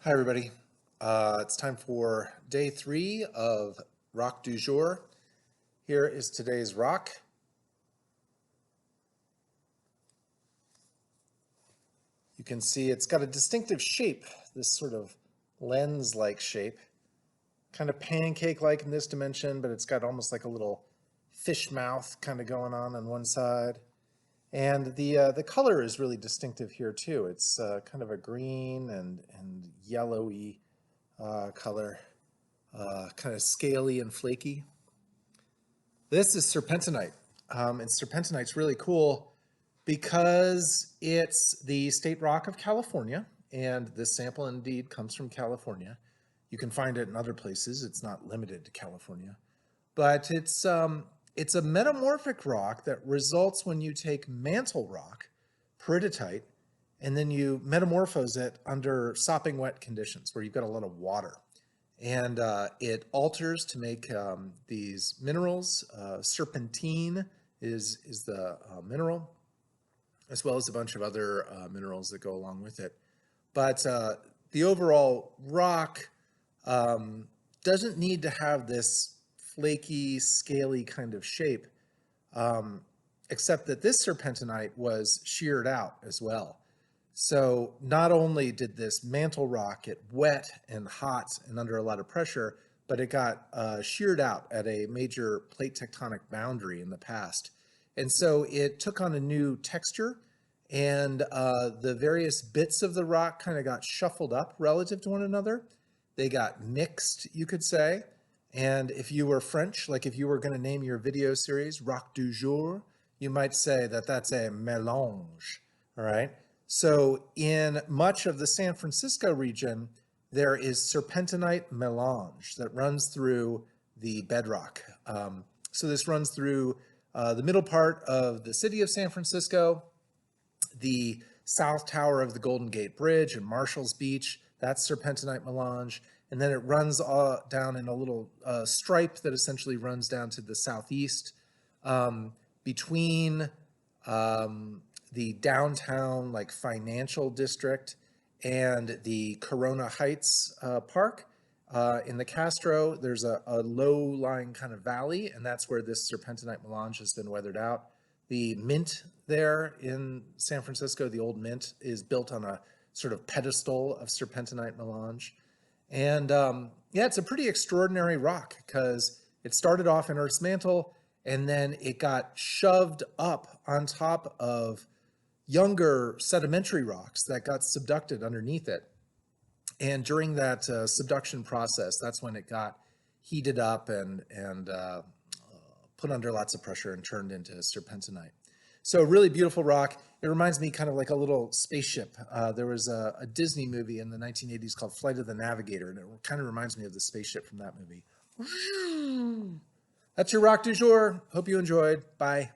Hi, everybody. It's time for day 3 of Rock du Jour. Here is today's rock. You can see it's got a distinctive shape, this sort of lens-like shape, kind of pancake-like in this dimension, but it's got almost like a little fish mouth kind of going on one side. And the color is really distinctive here too. It's kind of a green and yellowy color. Kind of scaly and flaky. This is serpentinite. And serpentinite's really cool because it's the state rock of California, and this sample indeed comes from California. You can find it in other places. It's not limited to California. But it's a metamorphic rock that results when you take mantle rock, peridotite, and then you metamorphose it under sopping wet conditions where you've got a lot of water. And it alters to make these minerals. Serpentine is the mineral, as well as a bunch of other minerals that go along with it. But the overall rock doesn't need to have this flaky, scaly kind of shape, except that this serpentinite was sheared out as well. So not only did this mantle rock get wet and hot and under a lot of pressure, but it got sheared out at a major plate tectonic boundary in the past. And so it took on a new texture, and the various bits of the rock kind of got shuffled up relative to one another. They got mixed, you could say. And if you were French, like if you were going to name your video series Rock du Jour, you might say that that's a mélange, all right? So in much of the San Francisco region, there is serpentinite mélange that runs through the bedrock. So this runs through the middle part of the city of San Francisco, the south tower of the Golden Gate Bridge and Marshall's Beach. That's serpentinite mélange. And then it runs down in a little stripe that essentially runs down to the southeast between the downtown like financial district and the Corona Heights Park. In the Castro, there's a low-lying kind of valley, and that's where this serpentinite mélange has been weathered out. The mint there in San Francisco, the old mint, is built on a sort of pedestal of serpentinite mélange. And yeah, it's a pretty extraordinary rock because it started off in Earth's mantle, and then it got shoved up on top of younger sedimentary rocks that got subducted underneath it. And during that subduction process, that's when it got heated up and put under lots of pressure and turned into serpentinite. So really beautiful rock. It reminds me kind of like a little spaceship. There was a Disney movie in the 1980s called Flight of the Navigator, and it kind of reminds me of the spaceship from that movie. That's your rock du jour. Hope you enjoyed. Bye.